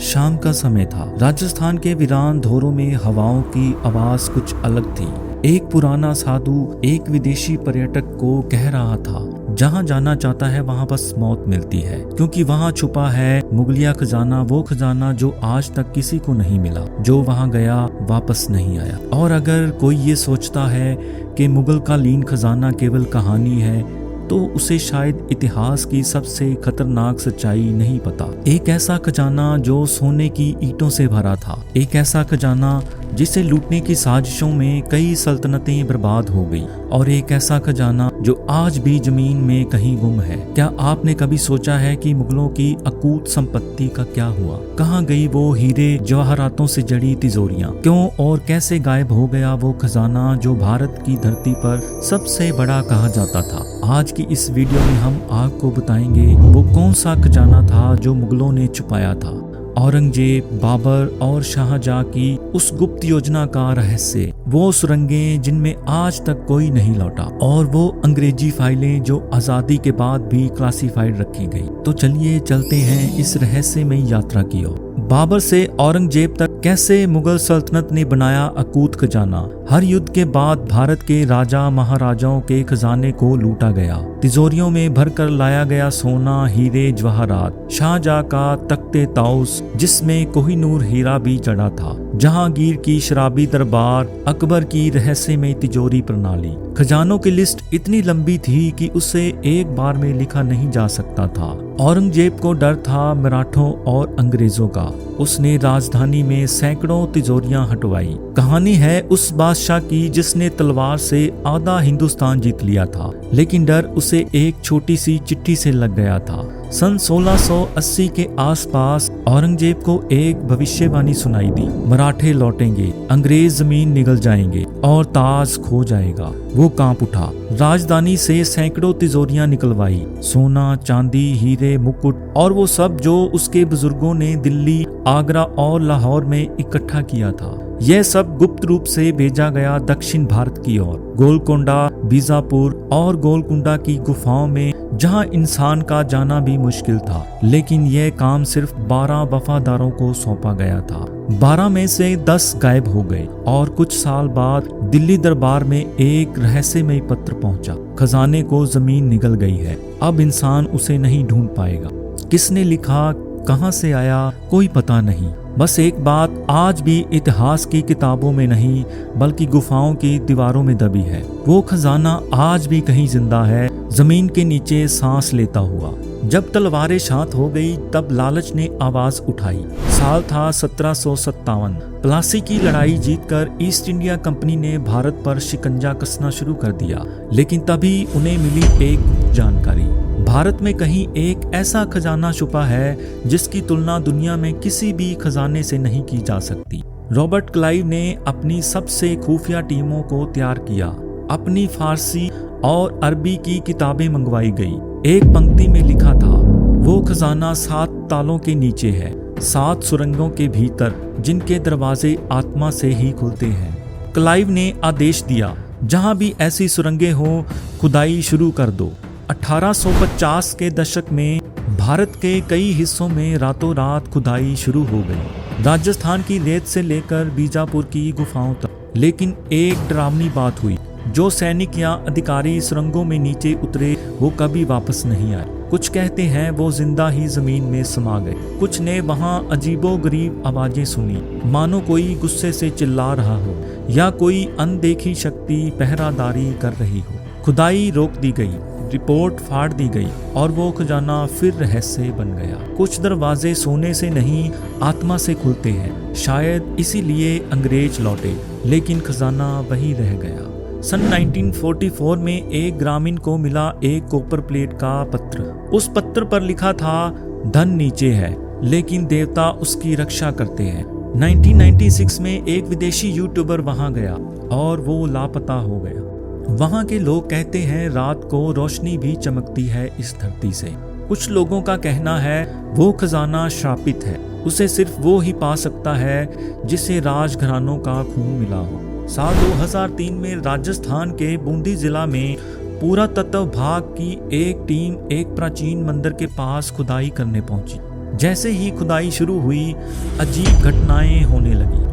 शाम का समय था। राजस्थान के वीरान धोरों में हवाओं की आवाज कुछ अलग थी। एक पुराना साधु एक विदेशी पर्यटक को कह रहा था, जहाँ जाना चाहता है वहाँ बस मौत मिलती है, क्योंकि वहाँ छुपा है मुगलिया खजाना, वो खजाना जो आज तक किसी को नहीं मिला, जो वहाँ गया वापस नहीं आया। और अगर कोई ये सोचता है कि मुगल कालीन खजाना केवल कहानी है, तो उसे शायद इतिहास की सबसे खतरनाक सच्चाई नहीं पता। एक ऐसा खजाना जो सोने की ईंटों से भरा था, एक ऐसा खजाना जिसे लूटने की साजिशों में कई सल्तनतें बर्बाद हो गई, और एक ऐसा खजाना जो आज भी जमीन में कहीं गुम है। क्या आपने कभी सोचा है कि मुगलों की अकूत संपत्ति का क्या हुआ? कहाँ गई वो हीरे जवाहरातों से जड़ी तिजोरियां? क्यों और कैसे गायब हो गया वो खजाना जो भारत की धरती पर सबसे बड़ा कहा जाता था? आज की इस वीडियो में हम आपको बताएंगे वो कौन सा खजाना था जो मुगलों ने छुपाया था। औरंगजेब, बाबर और शाहजहां की उस गुप्त योजना का रहस्य, वो सुरंगें जिनमें आज तक कोई नहीं लौटा, और वो अंग्रेजी फाइलें जो आजादी के बाद भी क्लासिफाइड रखी गई। तो चलिए चलते हैं इस रहस्यमयी यात्रा की ओर। बाबर से औरंगजेब तक कैसे मुगल सल्तनत ने बनाया अकूत खजाना। हर युद्ध के बाद भारत के राजा महाराजाओं के खजाने को लूटा गया। तिजोरियों में भरकर लाया गया सोना, हीरे, जवाहरात। शाहजहां का तख्ते ताउस, जिसमें कोहिनूर हीरा भी चढ़ा था। जहांगीर की शराबी दरबार, अकबर की रहस्यमयी तिजोरी प्रणाली। खजानों की लिस्ट इतनी लंबी थी कि उसे एक बार में लिखा नहीं जा सकता था। औरंगजेब को डर था मराठों और अंग्रेजों का। उसने राजधानी में सैकड़ों तिजोरियां हटवाई। कहानी है उस बादशाह की जिसने तलवार से आधा हिंदुस्तान जीत लिया था, लेकिन डर उसे एक छोटी सी चिट्ठी से लग गया था। सन 1680 के आसपास औरंगजेब को एक भविष्यवाणी सुनाई दी। मराठे लौटेंगे, अंग्रेज जमीन निगल जाएंगे और ताज खो जाएगा। वो कांप उठा। राजधानी से सैकड़ों तिजोरियां निकलवाई, सोना, चांदी, हीरे, मुकुट, और वो सब जो उसके बुजुर्गों ने दिल्ली, आगरा और लाहौर में इकट्ठा किया था। यह सब गुप्त रूप से भेजा गया दक्षिण भारत की ओर, गोलकोंडा, बीजापुर और गोलकुंडा की गुफाओं में, जहां इंसान का जाना भी मुश्किल था। लेकिन यह काम सिर्फ 12 वफादारों को सौंपा गया था। 12 में से 10 गायब हो गए, और कुछ साल बाद दिल्ली दरबार में एक रहस्यमयी पत्र पहुंचा। खजाने को जमीन निगल गई है, अब इंसान उसे नहीं ढूंढ पाएगा। किसने लिखा, कहां से आया, कोई पता नहीं। बस एक बात आज भी इतिहास की किताबों में नहीं, बल्कि गुफाओं की दीवारों में दबी है। वो खजाना आज भी कहीं जिंदा है, जमीन के नीचे सांस लेता हुआ। जब तलवारें शांत हो गई, तब लालच ने आवाज उठाई। साल था 1757। प्लासी की लड़ाई जीतकर ईस्ट इंडिया कंपनी ने भारत पर शिकंजा कसना शुरू कर दिया। लेकिन तभी उन्हें मिली एक जानकारी। भारत में कहीं एक ऐसा खजाना छुपा है जिसकी तुलना दुनिया में किसी भी खजाने से नहीं की जा सकती। रॉबर्ट क्लाइव ने अपनी सबसे खुफिया टीमों को तैयार किया। अपनी फारसी और अरबी की किताबें मंगवाई गई। एक पंक्ति में लिखा था, वो खजाना 7 तालों के नीचे है, 7 सुरंगों के भीतर, जिनके दरवाजे आत्मा से ही खुलते हैं। क्लाइव ने आदेश दिया, जहां भी ऐसी सुरंगें हो, खुदाई शुरू कर दो। 1850 के दशक में भारत के कई हिस्सों में रातों रात खुदाई शुरू हो गई, राजस्थान की रेत से लेकर बीजापुर की गुफाओं तक। लेकिन एक डरावनी बात हुई, जो सैनिक या अधिकारी सुरंगों में नीचे उतरे वो कभी वापस नहीं आए। कुछ कहते हैं वो जिंदा ही जमीन में समा गए। कुछ ने वहां अजीबोगरीब आवाजें सुनी, मानो कोई गुस्से से चिल्ला रहा हो या कोई अनदेखी शक्ति पहरादारी कर रही हो। खुदाई रोक दी गई, रिपोर्ट फाड़ दी गई, और वो खजाना फिर रहस्य बन गया। कुछ दरवाजे सोने से नहीं, आत्मा से खुलते हैं। शायद इसीलिए अंग्रेज लौटे, लेकिन खजाना वही रह गया। सन 1944 में एक ग्रामीण को मिला एक कॉपर प्लेट का पत्र। उस पत्र पर लिखा था, धन नीचे है, लेकिन देवता उसकी रक्षा करते हैं। 1996 में एक विदेशी यूट्यूबर वहां गया और वो लापता हो गया। वहां के लोग कहते हैं रात को रोशनी भी चमकती है इस धरती से। कुछ लोगों का कहना है वो खजाना श्रापित है, उसे सिर्फ वो ही पा सकता है जिसे राजघरानों का खून मिला हो। साल 2003 में राजस्थान के बूंदी जिला में पुरातत्व विभाग की एक टीम एक प्राचीन मंदिर के पास खुदाई करने पहुंची। जैसे ही खुदाई शुरू हुई, अजीब घटनाएं होने लगी।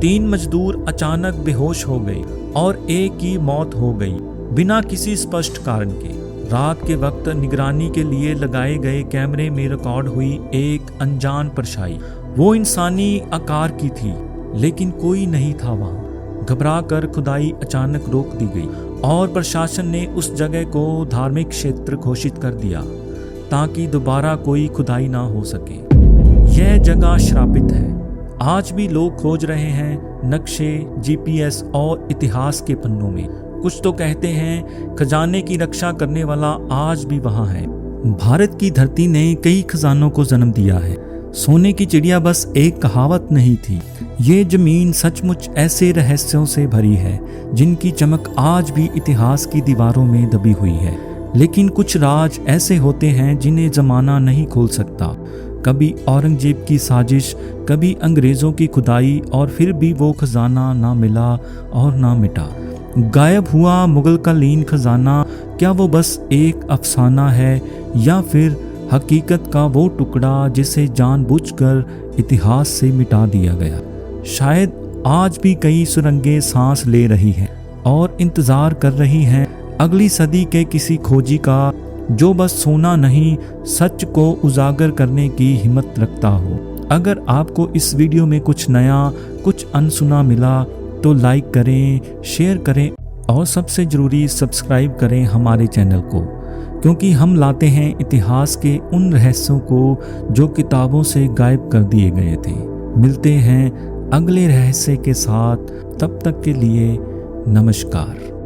3 मजदूर अचानक बेहोश हो गए और एक की मौत हो गई बिना किसी स्पष्ट कारण के। रात के वक्त निगरानी के लिए लगाए गए कैमरे में रिकॉर्ड हुई एक अनजान परछाई। वो इंसानी आकार की थी, लेकिन कोई नहीं था वहां। घबरा कर खुदाई अचानक रोक दी गई और प्रशासन ने उस जगह को धार्मिक क्षेत्र घोषित कर दिया ताकि दोबारा कोई खुदाई ना हो सके। यह जगह श्रापित है। आज भी लोग खोज रहे हैं नक्शे, जीपीएस और इतिहास के पन्नों में। कुछ तो कहते हैं खजाने की रक्षा करने वाला आज भी वहां है। भारत की धरती ने कई खजानों को जन्म दिया है। सोने की चिड़िया बस एक कहावत नहीं थी। ये जमीन सचमुच ऐसे रहस्यों से भरी है जिनकी चमक आज भी इतिहास की दीवारों में दबी हुई है। लेकिन कुछ राज ऐसे होते हैं जिन्हें जमाना नहीं खोल सकता। कभी औरंगजेब की साजिश, कभी अंग्रेजों की खुदाई, और फिर भी वो खजाना ना मिला और ना मिटा। गायब हुआ मुगलकालीन खजाना, क्या वो बस एक अफसाना है या फिर हकीकत का वो टुकड़ा जिसे जानबूझकर इतिहास से मिटा दिया गया? शायद आज भी कई सुरंगें सांस ले रही हैं और इंतजार कर रही हैं अगली सदी के किसी खोजी का, जो बस सोना नहीं, सच को उजागर करने की हिम्मत रखता हो। अगर आपको इस वीडियो में कुछ नया, कुछ अनसुना मिला तो लाइक करें, शेयर करें और सबसे ज़रूरी सब्सक्राइब करें हमारे चैनल को, क्योंकि हम लाते हैं इतिहास के उन रहस्यों को जो किताबों से गायब कर दिए गए थे। मिलते हैं अगले रहस्य के साथ, तब तक के लिए नमस्कार।